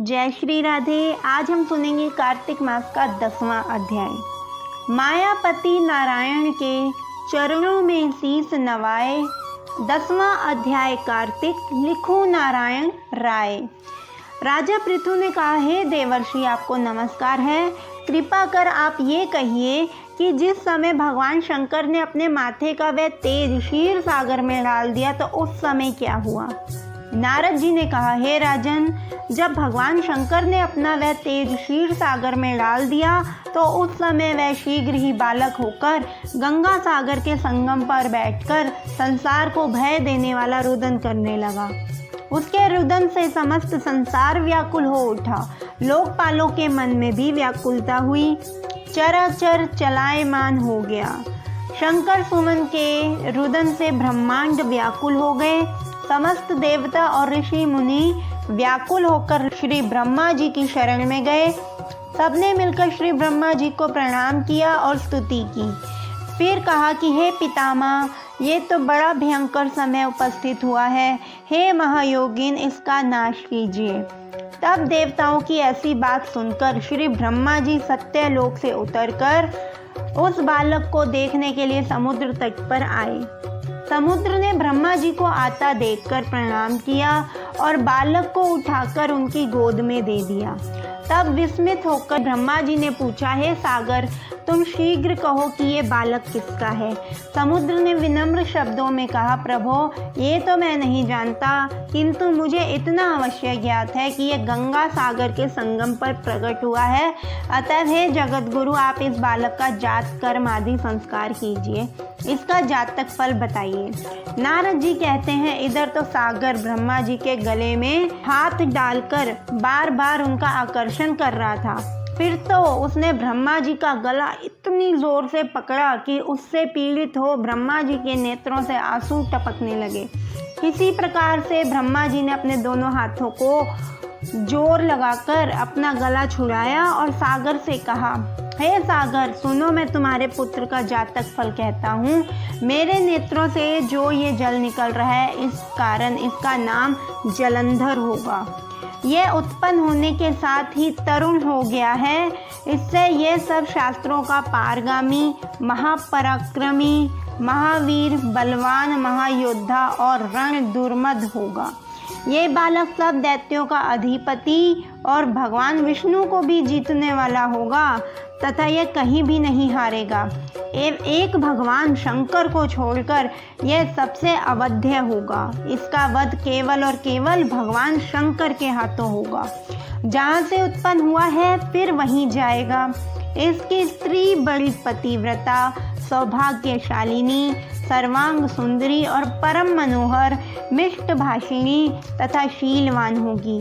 जय श्री राधे। आज हम सुनेंगे कार्तिक मास का 10वां अध्याय। मायापति नारायण के चरणों में शीस नवाए। 10वां अध्याय कार्तिक, लिखो नारायण राय। राजा पृथु ने कहा, हे देवर्षि, आपको नमस्कार है। कृपा कर आप ये कहिए कि जिस समय भगवान शंकर ने अपने माथे का वह तेज क्षीर सागर में डाल दिया तो उस समय क्या हुआ। नारद जी ने कहा, हे राजन, जब भगवान शंकर ने अपना वह तेज क्षीर सागर में डाल दिया तो उस समय वह शीघ्र ही बालक होकर गंगा सागर के संगम पर बैठकर संसार को भय देने वाला रुदन करने लगा। उसके रुदन से समस्त संसार व्याकुल हो उठा। लोकपालों के मन में भी व्याकुलता हुई, चराचर चलायमान हो गया। शंकर सुमन के रुदन से ब्रह्मांड व्याकुल हो गए। समस्त देवता और ऋषि मुनि व्याकुल होकर श्री ब्रह्मा जी की शरण में गए। सबने मिलकर श्री ब्रह्मा जी को प्रणाम किया और स्तुति की। फिर कहा कि हे पितामह, ये तो बड़ा भयंकर समय उपस्थित हुआ है। हे महायोगिन, इसका नाश कीजिए। तब देवताओं की ऐसी बात सुनकर श्री ब्रह्मा जी सत्यलोक से उतरकर उस बालक को देखने के लिए समुद्र तट पर आए। समुद्र ने ब्रह्मा जी को आता देखकर प्रणाम किया और बालक को उठाकर उनकी गोद में दे दिया। तब विस्मित होकर ब्रह्मा जी ने पूछा, हे सागर, तुम शीघ्र कहो कि ये बालक किसका है। समुद्र ने विनम्र शब्दों में कहा, प्रभो, ये तो मैं नहीं जानता, किंतु मुझे इतना अवश्य ज्ञात है कि ये गंगा सागर के संगम पर प्रकट हुआ है। अतः हे जगत गुरु, आप इस बालक का जात कर्म आदि संस्कार कीजिए। इसका जातक फल बताइए। नारद जी कहते हैं, इधर तो सागर ब्रह्मा जी के गले में हाथ डालकर बार बार उनका आकर्षण कर रहा था। फिर तो उसने ब्रह्मा जी का गला इतनी जोर से पकड़ा कि उससे पीड़ित हो ब्रह्मा जी के नेत्रों से आंसू टपकने लगे। किसी प्रकार से ब्रह्मा जी ने अपने दोनों हाथों को जोर लगाकर अपना गला छुड़ाया और सागर से कहा, हे सागर, सुनो, मैं तुम्हारे पुत्र का जातक फल कहता हूँ। मेरे नेत्रों से जो ये जल निकल रहा है, इस कारण इसका नाम जलंधर होगा। यह उत्पन्न होने के साथ ही तरुण हो गया है। इससे यह सब शास्त्रों का पारगामी, महापराक्रमी, महावीर, बलवान, महायोद्धा और रण दुर्मद होगा। ये बालक सब दैत्यों का अधिपति और भगवान विष्णु को भी जीतने वाला होगा तथा यह कहीं भी नहीं हारेगा। एक भगवान शंकर को छोड़कर यह सबसे अवध्य होगा। इसका वध केवल और केवल भगवान शंकर के हाथों होगा। जहाँ से उत्पन्न हुआ है फिर वहीं जाएगा। इसकी स्त्री बड़ी पतिव्रता, सौभाग्यशालिनी, सर्वांग सुंदरी और परम मनोहर, मिष्ट भाषिणी तथा शीलवान होगी।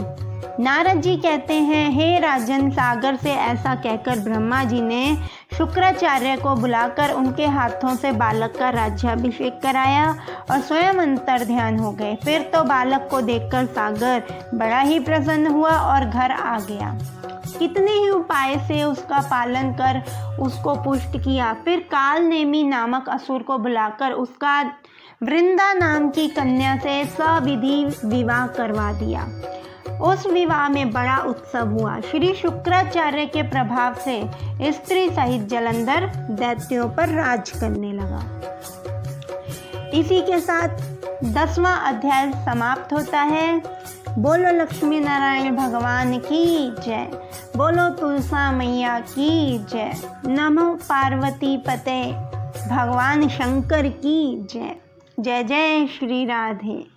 नारद जी कहते हैं, हे राजन, सागर से ऐसा कहकर ब्रह्मा जी ने शुक्राचार्य को बुलाकर उनके हाथों से बालक का राज्याभिषेक कराया और स्वयं अंतर ध्यान हो गए। फिर तो बालक को देखकर सागर बड़ा ही प्रसन्न हुआ और घर आ गया। कितने ही उपाय से उसका पालन कर उसको पुष्ट किया। फिर काल नेमी नामक असुर को बुलाकर उसका वृंदा नाम की कन्या से सविधि विवाह करवा दिया। उस विवाह में बड़ा उत्सव हुआ। श्री शुक्राचार्य के प्रभाव से स्त्री सहित जलंधर दैत्यों पर राज करने लगा। इसी के साथ 10वां अध्याय समाप्त होता है। बोलो लक्ष्मी नारायण भगवान की जय। बोलो तुलसा मैया की जय। नमो पार्वती पते भगवान शंकर की जय। जय जय श्री राधे।